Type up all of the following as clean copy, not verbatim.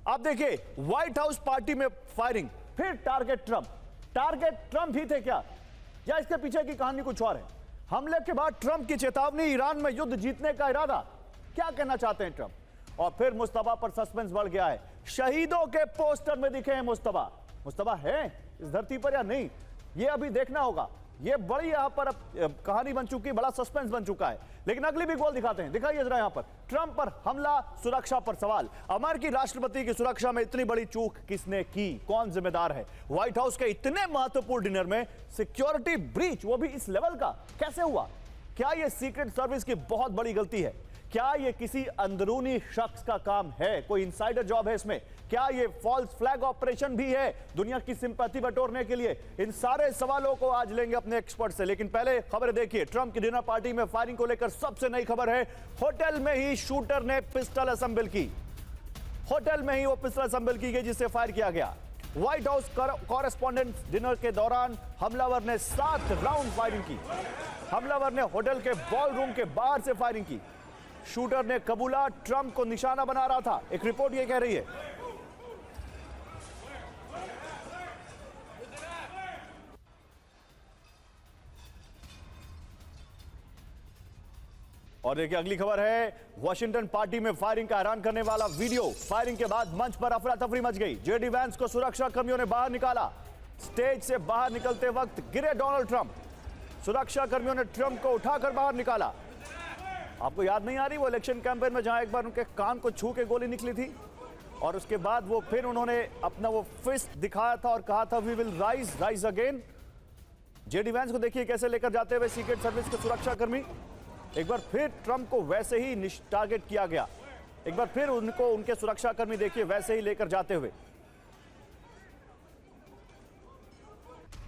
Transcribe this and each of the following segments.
आप देखिए white house party में फायरिंग, फिर टारगेट ट्रंप ही थे क्या, या इसके पीछे की कहानी कुछ और है? हमले के बाद ट्रंप की चेतावनी, ईरान में युद्ध जीतने का इरादा, क्या कहना चाहते हैं ट्रंप? और फिर मुस्तफा पर सस्पेंस बढ़ गया है। शहीदों के पोस्टर में दिखे हैं मुस्तफा है इस धरती पर या नहीं, यह अभी देखना होगा। यह बड़ी यहां पर कहानी बन चुकी, बड़ा सस्पेंस बन चुका है। लेकिन अगली भी गोल दिखाते हैं, दिखाइए जरा यहां पर। ट्रंप पर हमला, सुरक्षा पर सवाल। अमेरिकी राष्ट्रपति की सुरक्षा में इतनी बड़ी चूक किसने की, कौन जिम्मेदार है? व्हाइट हाउस के इतने महत्वपूर्ण डिनर में सिक्योरिटी ब्रीच, वो भी इस लेवल का, कैसे हुआ? क्या यह सीक्रेट सर्विस की बहुत बड़ी गलती है? क्या यह किसी अंदरूनी शख्स का काम है? कोई इनसाइडर जॉब है इसमें? क्या यह फॉल्स फ्लैग ऑपरेशन भी है दुनिया की सिंपैथी बटोरने के लिए? इन सारे सवालों को आज लेंगे अपने एक्सपर्ट से। लेकिन पहले खबर देखिए, ट्रंप की डिनर पार्टी में फायरिंग को लेकर सबसे नई खबर है। होटल में ही शूटर ने पिस्टल असेंबल की, होटल में ही वो पिस्टल असेंबल की गई जिससे फायर किया गया। व्हाइट हाउस कॉरेस्पॉन्डेंट डिनर के दौरान हमलावर ने 7 राउंड फायरिंग की। हमलावर ने होटल के बॉलरूम के बाहर से फायरिंग की। शूटर ने कबूला ट्रंप को निशाना बना रहा था, एक रिपोर्ट यह कह रही है। और देखिए अगली खबर है, वॉशिंगटन पार्टी में फायरिंग का हैरान करने वाला वीडियो। फायरिंग के बाद मंच पर अफरा तफरी मच गई। जेडी वैंस को सुरक्षा कर्मियों ने बाहर निकाला। स्टेज से बाहर निकलते वक्त गिरे डोनाल्ड ट्रंप। सुरक्षा कर्मियों ने ट्रंप को उठाकर बाहर निकाला। आपको याद नहीं आ रही वो इलेक्शन कैंपेन में जहां एक बार उनके कान को छू के गोली निकली थी, और उसके बाद वो फिर उन्होंने अपना वो फिस्ट दिखाया था और कहा था we will rise again. JD Vance को देखिए कैसे लेकर जाते हुए सीक्रेट सर्विस के सुरक्षा कर्मी। एक बार फिर ट्रंप को वैसे ही टारगेट किया गया। एक बार फिर उनको उनके सुरक्षा कर्मी देखिए वैसे ही लेकर जाते हुए।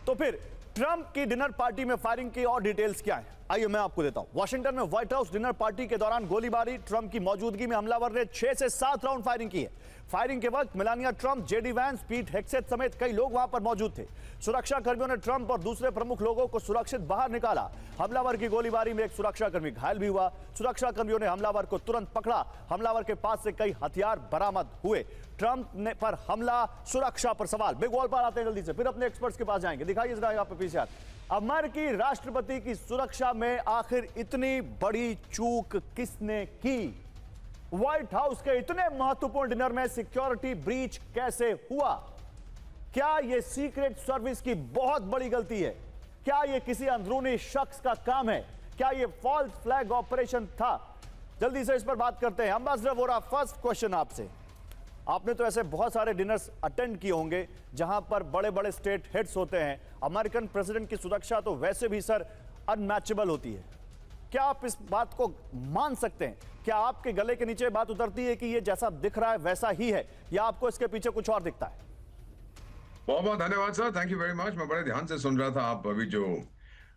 तो फिर ट्रंप की डिनर पार्टी में फायरिंग की और डिटेल्स क्या है, आइए मैं आपको देता हूं। वॉशिंगटन में व्हाइट हाउस डिनर पार्टी के दौरान गोलीबारी। ट्रंप की मौजूदगी में हमलावर ने 6 से 7 राउंड फायरिंग की है। फायरिंग के वक्त मेलानिया ट्रंप, जेडी वैंस, पीट हेग्सेथ समेत कई लोग वहां पर मौजूद थे। सुरक्षा कर्मियों ने ट्रंप और दूसरे प्रमुख लोगों को सुरक्षित बाहर निकाला। हमलावर की गोलीबारी में एक सुरक्षा कर्मी घायल भी हुआ। सुरक्षा कर्मियों ने हमलावर को तुरंत पकड़ा। हमलावर के पास से कई हथियार बरामद हुए। ट्रंप ने पर हमला, सुरक्षा पर सवाल। बिग वॉल पर आते हैं जल्दी से, फिर अपने एक्सपर्ट्स के पास जाएंगे। दिखाइए जरा यहाँ पे पीछे। अमेरिकी राष्ट्रपति की सुरक्षा में आखिर इतनी बड़ी चूक किसने की? व्हाइट हाउस के इतने महत्वपूर्ण डिनर में सिक्योरिटी ब्रीच कैसे हुआ? क्या यह सीक्रेट सर्विस की बहुत बड़ी गलती है? क्या यह किसी अंदरूनी शख्स का काम है? क्या यह फॉल्स फ्लैग ऑपरेशन था? जल्दी से इस पर बात करते हैं। एम्बेसडर वोरा, फर्स्ट क्वेश्चन आपसे। आपने तो ऐसे बहुत सारे डिनर्स अटेंड किए होंगे जहां पर बड़े बड़े स्टेट हेड्स होते हैं। अमेरिकन प्रेसिडेंट की सुरक्षा तो वैसे भी सर अनमैचेबल होती है। क्या आप इस बात को मान सकते हैं? क्या आपके गले के नीचे बात उतरती है कि ये जैसा दिख रहा है वैसा ही है, या आपको इसके पीछे कुछ और दिखता है? बहुत बहुत धन्यवाद sir, thank you very much. मैं बड़े ध्यान से सुन रहा था आप अभी जो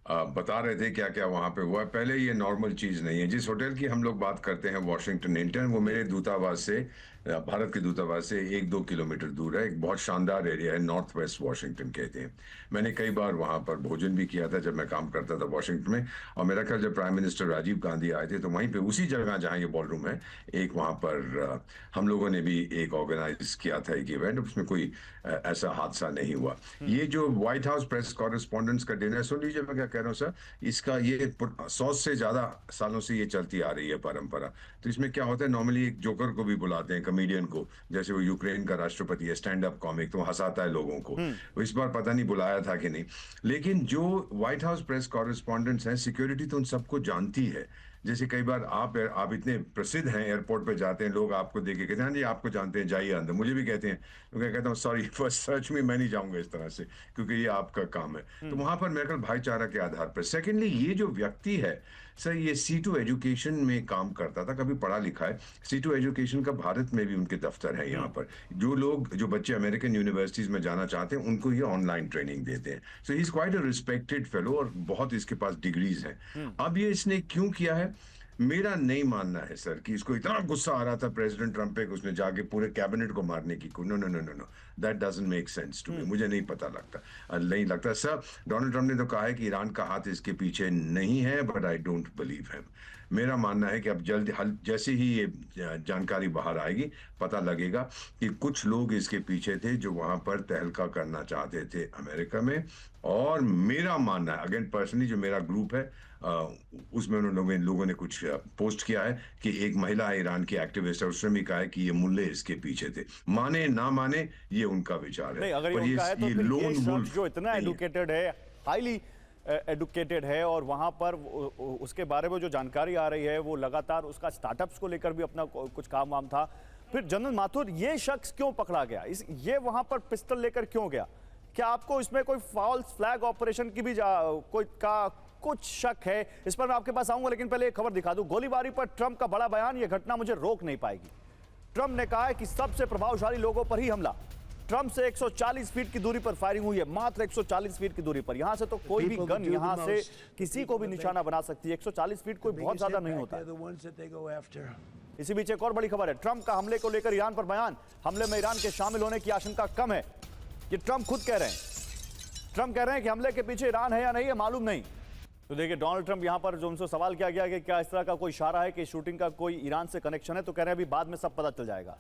बता रहे थे क्या क्या वहां पे हुआ है। पहले ये नॉर्मल चीज नहीं है। जिस होटल की हम लोग बात करते हैं वॉशिंगटन इंटर्न, वो मेरे दूतावास से, भारत के दूतावास से 1-2 किलोमीटर दूर है। एक बहुत शानदार एरिया है, नॉर्थ वेस्ट वॉशिंगटन कहते हैं। मैंने कई बार वहां पर भोजन भी किया था जब मैं काम करता था वॉशिंगटन में। और मेरा ख्याल जब प्राइम मिनिस्टर राजीव गांधी आए थे तो वहीं पे उसी जगह जहाँ ये बॉलरूम है, एक वहां पर हम लोगों ने भी एक ऑर्गेनाइज किया था एक इवेंट। उसमें कोई ऐसा हादसा नहीं हुआ। ये जो व्हाइट हाउस प्रेस कॉरेस्पॉन्डेंट्स का डिनर, सुन लीजिए मैं क्या कह रहा हूँ सर, इसका ये 100 से ज्यादा सालों से ये चलती आ रही है परंपरा। तो इसमें क्या होता है, नॉर्मली एक जोकर को भी बुलाते हैं, कॉमेडियन को, जैसे वो यूक्रेन का राष्ट्रपति है, स्टैंड अप कॉमिक, तो हंसाता है लोगों को। वो इस बार पता नहीं बुलाया था कि नहीं। लेकिन जो व्हाइट हाउस प्रेस कॉरेस्पॉन्डेंट्स हैं, सिक्योरिटी तो उन सबको जानती है। जैसे कई बार आप इतने प्रसिद्ध हैं, एयरपोर्ट पे जाते हैं, लोग आपको देख के कहते हैं जी आपको जानते हैं, जाइए अंदर। मुझे भी कहते हैं, तो मैं कहता हूँ सॉरी फर्स्ट सर्च में मैं नहीं जाऊंगा इस तरह से, क्योंकि ये आपका काम है। तो वहां पर मेरे ख्याल भाईचारा के आधार पर। सेकेंडली, ये जो व्यक्ति है सर, ये C2 एजुकेशन में काम करता था, कभी पढ़ा लिखा है। C2 एजुकेशन का भारत में भी उनके दफ्तर है यहाँ पर। जो बच्चे अमेरिकन यूनिवर्सिटीज में जाना चाहते हैं उनको ये ऑनलाइन ट्रेनिंग देते हैं। So he is quite a respected fellow और बहुत इसके पास डिग्रीज हैं। अब ये इसने क्यों किया है, मेरा नहीं मानना है सर कि इसको इतना गुस्सा आ रहा था प्रेसिडेंट ट्रंप पे कि उसने जाके पूरे कैबिनेट को मारने की। No no no no no, that doesn't make sense to me. मुझे नहीं पता लगता, नहीं लगता सर। डोनाल्ड ट्रंप ने तो कहा है कि ईरान का हाथ इसके पीछे नहीं है, but I don't believe him. मेरा मानना है कि अब जैसे ही ये जानकारी बाहर आएगी, पता लगेगा कि कुछ लोग इसके पीछे थे जो वहां पर तहलका करना चाहते थे अमेरिका में। और मेरा मानना है, अगेन पर्सनली जो मेरा ग्रुप है, उसमें उन लोगों ने कुछ पोस्ट किया है कि एक महिला ईरान की एक्टिविस्ट है, उसने भी कहा है कि ये मुल्ले इसके पीछे थे। माने ना माने ये उनका विचार है, नहीं, अगर पर ये उनका है तो ये फिर लोन ये शख्स वुल्फ जो इतना एडुकेटेड है, हाईली एडुकेटेड है, और वहां पर उसके बारे में जो जानकारी आ रही है वो लगातार उसका स्टार्टअप्स को लेकर भी अपना कुछ काम वाम था। फिर जनरल माथुर, ये शख्स क्यों पकड़ा गया? ये वहां पर पिस्टल लेकर क्यों गया? क्या आपको इसमें कोई फॉल्स फ्लैग ऑपरेशन की भी कुछ शक है? इस पर मैं आपके पास आऊंगा, लेकिन पहले एक खबर दिखा दूं। गोलीबारी पर ट्रंप का बड़ा बयान, यह घटना मुझे रोक नहीं पाएगी। ट्रंप ने कहा है कि सबसे प्रभावशाली लोगों पर ही हमला। ट्रंप से 140 फीट की दूरी पर फायरिंग हुई है, मात्र 140 फीट की दूरी पर। यहां से तो कोई भी गन यहां से किसी को भी निशाना बना सकती है। 140 फीट कोई बहुत ज्यादा नहीं होता है। इसी बीच एक और बड़ी खबर है, ट्रंप का हमले को लेकर ईरान पर बयान। हमले में ईरान के शामिल होने की आशंका कम है, ये ट्रंप खुद कह रहे हैं। ट्रंप कह रहे हैं कि हमले के पीछे ईरान है या नहीं, ये मालूम नहीं। तो देखिए, डोनाल्ड ट्रंप यहां पर जो उनसे सवाल किया गया कि क्या इस तरह का कोई इशारा है कि शूटिंग का कोई ईरान से कनेक्शन है, तो कह रहे हैं अभी बाद में सब पता चल जाएगा।